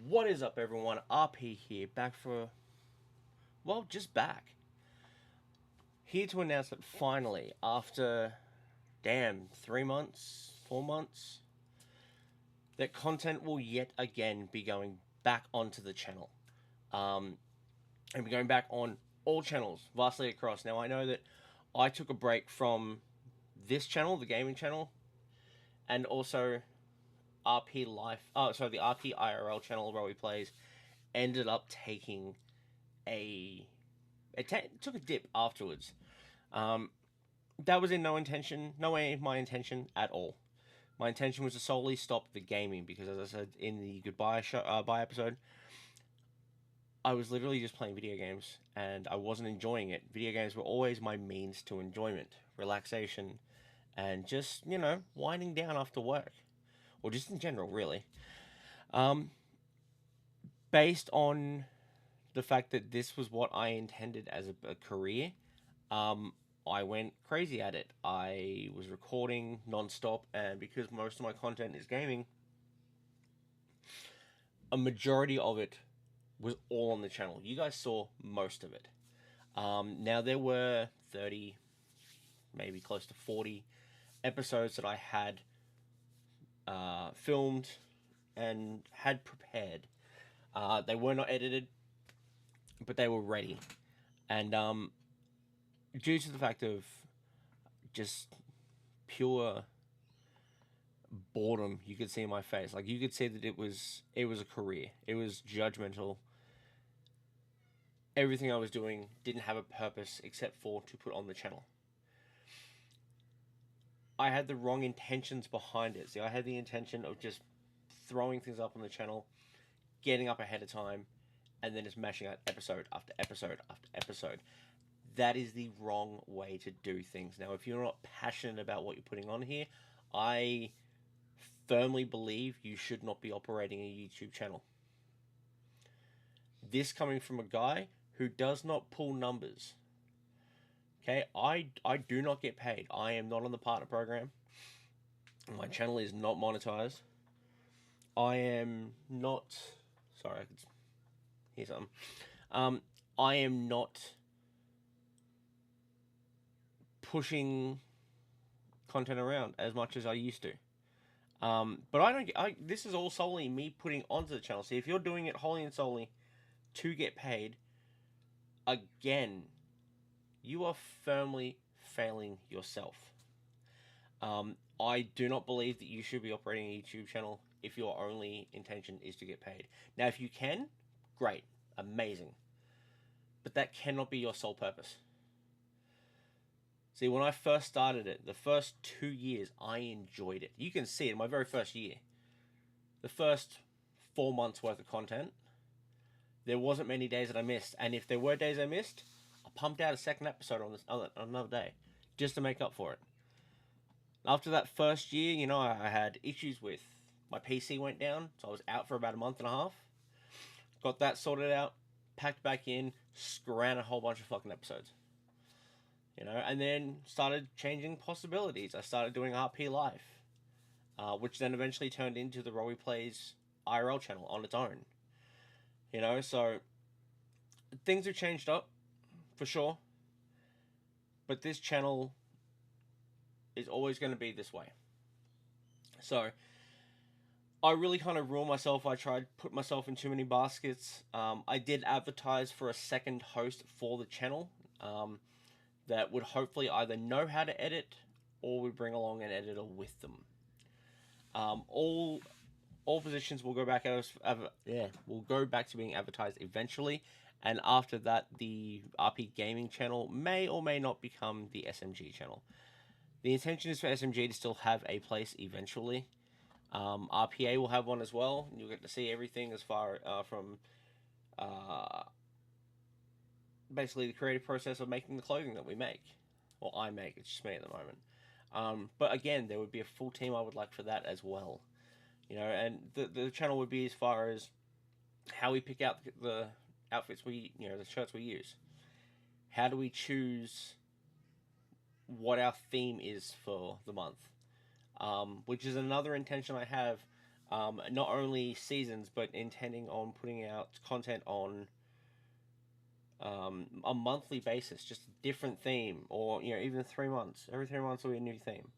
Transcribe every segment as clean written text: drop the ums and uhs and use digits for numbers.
What is up, everyone? RP here, back for, well, just back. Here to announce that finally, after, damn, 3 months, 4 months, that content will yet again be going back onto the channel. And be going back on all channels, vastly across. Now, I know that I took a break from this channel, the gaming channel, and also RP Life, the RP IRL channel where we plays, ended up taking a it took a dip afterwards. Um, that was in no way my intention at all. My intention was to solely stop the gaming because, as I said in the bye episode, I was literally just playing video games and I wasn't enjoying it. Video games were always my means to enjoyment, relaxation, and just winding down after work, or just in general, really. Um, Based on the fact that this was what I intended as a career, um, I went crazy at it. I was recording nonstop, and because most of my content is gaming, a majority of it was all on the channel. You guys saw most of it. Now, there were 30, maybe close to 40 episodes that I had filmed and had prepared. They were not edited, but they were ready. And due to the fact of just pure boredom, you could see in my face. Like, you could see that it was a career. It was judgmental. Everything I was doing didn't have a purpose except for to put on the channel. I had the wrong intentions behind it. See, I had the intention of just throwing things up on the channel, getting up ahead of time, and then just mashing out episode after episode after episode. That is the wrong way to do things. Now, if you're not passionate about what you're putting on here, I firmly believe you should not be operating a YouTube channel. This coming from a guy who does not pull numbers. Okay, I do not get paid. I am not on the partner program. My channel is not monetized. I am not. Sorry, I could hear something. I am not pushing content around as much as I used to. But I don't. This is all solely me putting onto the channel. See, if you're doing it wholly and solely to get paid, again, you are firmly failing yourself. I do not believe that you should be operating a YouTube channel if your only intention is to get paid. Now, if you can, great, amazing. But that cannot be your sole purpose. See, when I first started it, the first 2 years, I enjoyed it. You can see it in my very first year. The first 4 months worth of content, there wasn't many days that I missed. And if there were days I missed, I pumped out a second episode on another day just to make up for it. After that first year, I had issues with my PC went down, so I was out for about a month and a half. Got that sorted out, packed back in, ran a whole bunch of fucking episodes. And then started changing possibilities. I started doing RP Life, which then eventually turned into the Rowie Plays IRL channel on its own. So things have changed up, for sure. But this channel is always going to be this way. So I really kind of ruined myself. I tried to put myself in too many baskets. I did advertise for a second host for the channel that would hopefully either know how to edit or would bring along an editor with them. All positions will go back will go back to being advertised eventually, and after that, the RP Gaming channel may or may not become the SMG channel. The intention is for SMG to still have a place eventually. RPA will have one as well. You'll get to see everything as far from basically the creative process of making the clothing that we make. Well, I make. It's just me at the moment. But again, there would be a full team I would like for that as well. And the channel would be as far as how we pick out the outfits the shirts we use. How do we choose what our theme is for the month? Which is another intention I have not only seasons, but intending on putting out content on a monthly basis, just a different theme, or even 3 months. Every 3 months will be a new theme.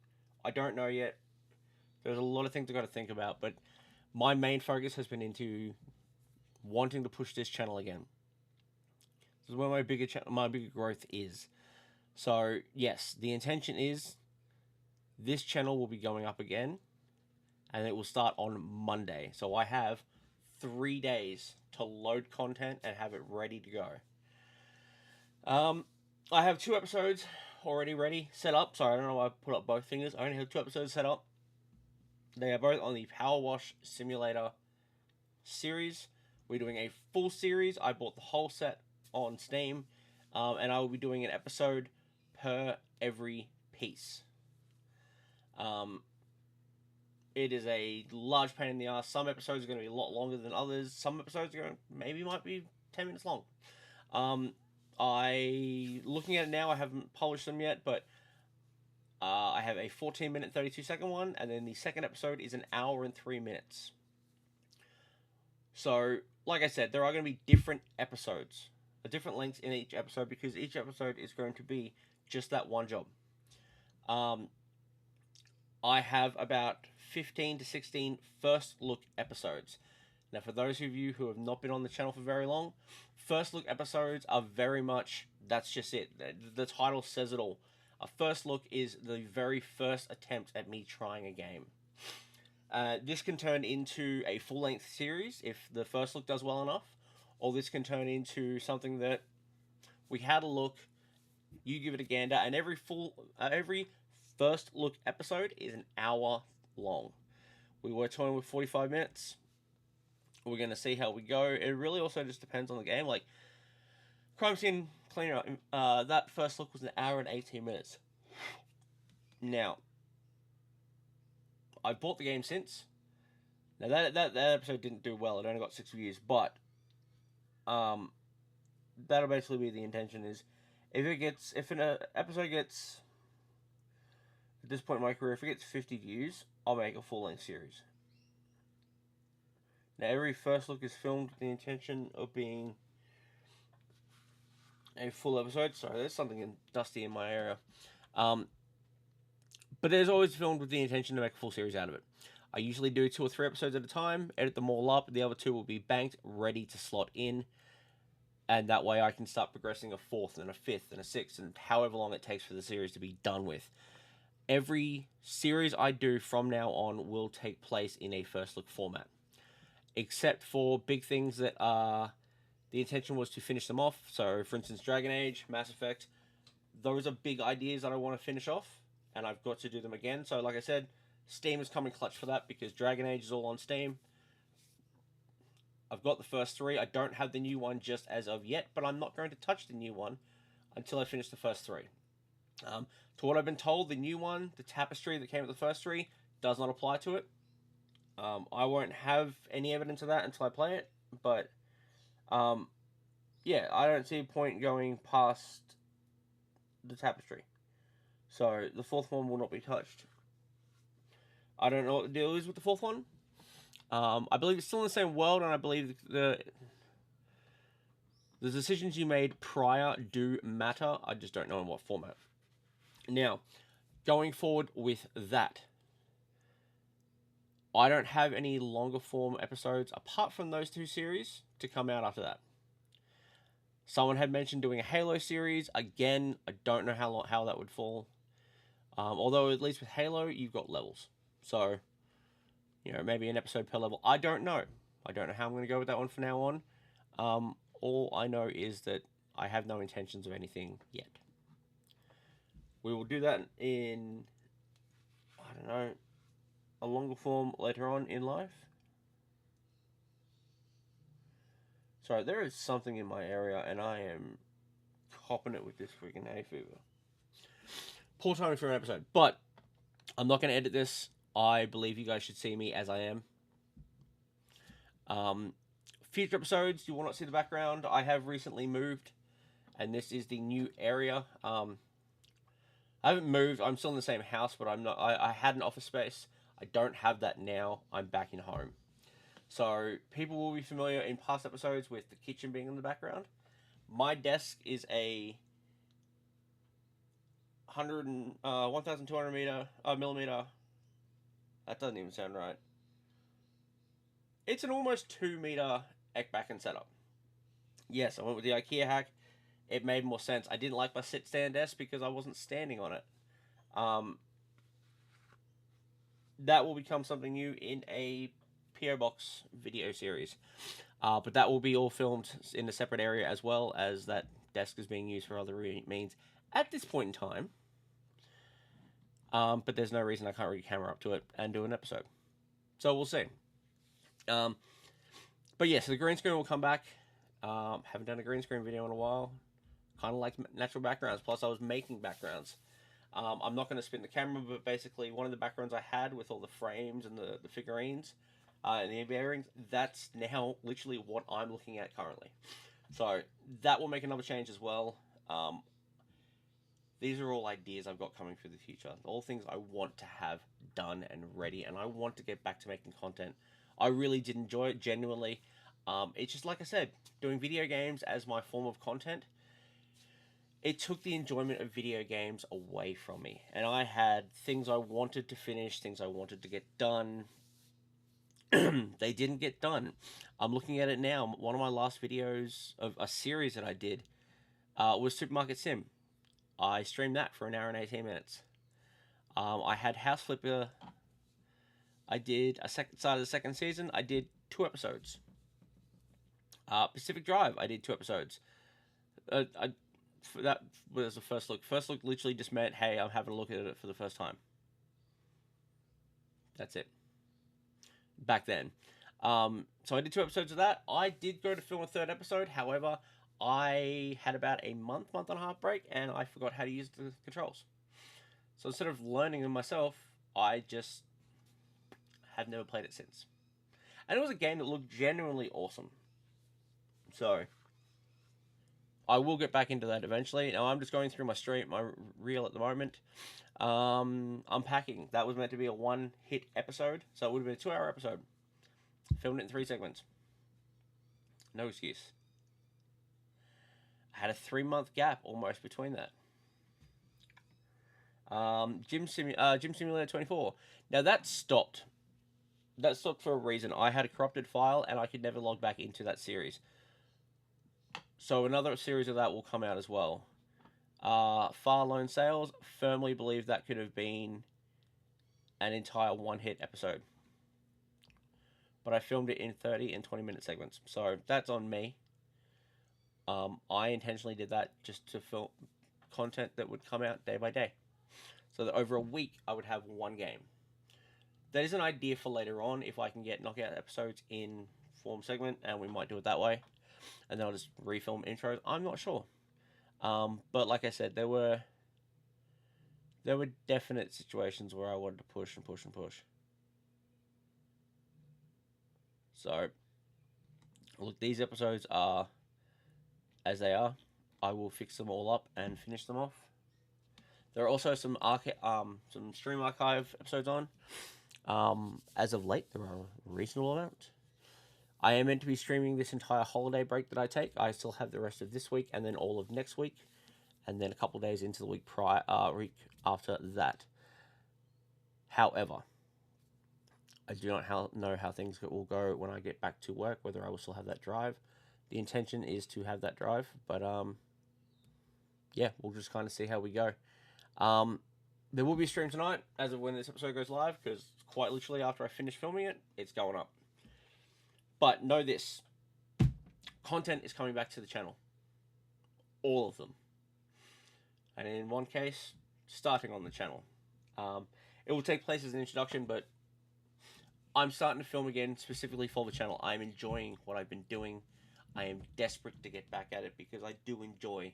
I don't know yet. There's a lot of things I got to think about, but my main focus has been into wanting to push this channel again. This is where my bigger growth is. So yes, the intention is this channel will be going up again, and it will start on Monday. So I have 3 days to load content and have it ready to go. I have 2 episodes already ready, set up. Sorry, I don't know why I put up both fingers. I only have 2 episodes set up. They are both on the Power Wash Simulator series. We're doing a full series. I bought the whole set on Steam, and I will be doing an episode per every piece. It is a large pain in the ass. Some episodes are going to be a lot longer than others. Some episodes are might be 10 minutes long. Looking at it now, I haven't published them yet, but I have a 14-minute, 32-second one, and then the second episode is an hour and 3 minutes. So, like I said, there are going to be different episodes, different lengths in each episode, because each episode is going to be just that one job. I have about 15 to 16 first look episodes. Now, for those of you who have not been on the channel for very long, first look episodes are very much, that's just it. The title says it all. A first look is the very first attempt at me trying a game. This can turn into a full-length series if the first look does well enough, or this can turn into something that we had a look, you give it a gander, and every first look episode is an hour long. We were toying with 45 minutes. We're going to see how we go. It really also just depends on the game. Like, Crime Scene Cleaner, that first look was an hour and 18 minutes. Now, I've bought the game since. Now, that episode didn't do well. It only got 6 views. But, that'll basically be the intention is, if an episode gets, at this point in my career, if it gets 50 views, I'll make a full-length series. Now, every first look is filmed with the intention of being a full episode. Sorry, there's something dusty in my area. But there's always filmed with the intention to make a full series out of it. I usually do 2 or 3 episodes at a time, edit them all up. The other 2 will be banked, ready to slot in. And that way I can start progressing a 4th and a 5th and a 6th and however long it takes for the series to be done with. Every series I do from now on will take place in a first look format. Except for big things that are, the intention was to finish them off. So, for instance, Dragon Age, Mass Effect, those are big ideas that I want to finish off, and I've got to do them again. So, like I said, Steam is coming clutch for that, because Dragon Age is all on Steam. I've got the first 3. I don't have the new one just as of yet, but I'm not going to touch the new one until I finish the first 3. To what I've been told, the new one, the tapestry that came with the first 3, does not apply to it. I won't have any evidence of that until I play it, but, yeah, I don't see a point going past the tapestry. So, the 4th one will not be touched. I don't know what the deal is with the 4th one. I believe it's still in the same world, and I believe the decisions you made prior do matter. I just don't know in what format. Now, going forward with that, I don't have any longer form episodes apart from those 2 series to come out after that. Someone had mentioned doing a Halo series. Again, I don't know how that would fall. Although at least with Halo, you've got levels. So, maybe an episode per level. I don't know. I don't know how I'm going to go with that one from now on. All I know is that I have no intentions of anything yet. We will do that in, I don't know, a longer form later on in life. Sorry, there is something in my area, and I am copping it with this freaking hay fever. Poor timing for an episode, but I'm not going to edit this. I believe you guys should see me as I am. Future episodes, you will not see the background. I have recently moved, and this is the new area. I haven't moved. I'm still in the same house, but I'm not. I had an office space. I don't have that now. I'm back in home. So people will be familiar in past episodes with the kitchen being in the background. My desk is a 1,200 millimeter. That doesn't even sound right. It's an almost 2 meter Ekbakken setup. Yes, I went with the IKEA hack. It made more sense. I didn't like my sit stand desk because I wasn't standing on it. That will become something new in a PO Box video series. But that will be all filmed in a separate area, as well as that desk is being used for other means at this point in time. But there's no reason I can't rig a camera up to it and do an episode. So we'll see. But yeah, so the green screen will come back. Haven't done a green screen video in a while. Kind of like natural backgrounds. Plus, I was making backgrounds. I'm not going to spin the camera, but basically one of the backgrounds I had with all the frames and the figurines and the bearings, that's now literally what I'm looking at currently. So that will make another change as well. These are all ideas I've got coming for the future. All things I want to have done and ready, and I want to get back to making content. I really did enjoy it, genuinely. It's just like I said, doing video games as my form of content, it took the enjoyment of video games away from me. And I had things I wanted to finish, things I wanted to get done. They didn't get done. I'm looking at it now. One of my last videos of a series that I did was Supermarket Sim. I streamed that for 1 hour and 18 minutes. I had House Flipper. I did a second side of the second season. I did 2 episodes. Pacific Drive, I did 2 episodes. That was the first look. First look literally just meant, hey, I'm having a look at it for the first time. That's it. Back then. So I did 2 episodes of that. I did go to film a 3rd episode. However, I had about a month and a half break, and I forgot how to use the controls. So instead of learning them myself, I just have never played it since. And it was a game that looked genuinely awesome. So I will get back into that eventually. Now I'm just going through my reel at the moment. Unpacking. That was meant to be a 1-hit episode, so it would have been a 2-hour episode. Filmed it in 3 segments. No excuse. I had a 3-month gap almost between that. Gym Simulator 24. Now that stopped. That stopped for a reason. I had a corrupted file and I could never log back into that series. So another series of that will come out as well. Far Lone Sales, firmly believe that could have been an entire 1-hit episode. But I filmed it in 30 and 20-minute segments. So that's on me. I intentionally did that just to film content that would come out day by day. So that over a week, I would have 1 game. That is an idea for later on, if I can get knockout episodes in form segment, and we might do it that way. And then I'll just refilm intros. I'm not sure. But like I said, there were definite situations where I wanted to push and push and push. So, look, these episodes are as they are. I will fix them all up and finish them off. There are also some stream archive episodes on. As of late, there are a reasonable amount. I am meant to be streaming this entire holiday break that I take. I still have the rest of this week and then all of next week, and then a couple of days into the week after that. However, I do not know how things will go when I get back to work, whether I will still have that drive. The intention is to have that drive, but yeah, we'll just kind of see how we go. There will be a stream tonight, as of when this episode goes live, because quite literally after I finish filming it, it's going up. But know this, content is coming back to the channel. All of them. And in one case, starting on the channel. It will take place as an introduction, but I'm starting to film again specifically for the channel. I'm enjoying what I've been doing. I am desperate to get back at it because I do enjoy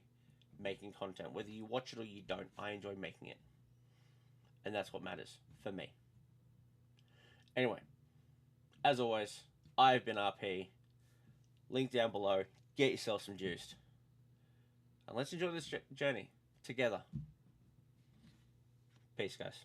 making content. Whether you watch it or you don't, I enjoy making it. And that's what matters for me. Anyway, as always, I've been RP. Link down below. Get yourself some juiced. And let's enjoy this journey together. Peace, guys.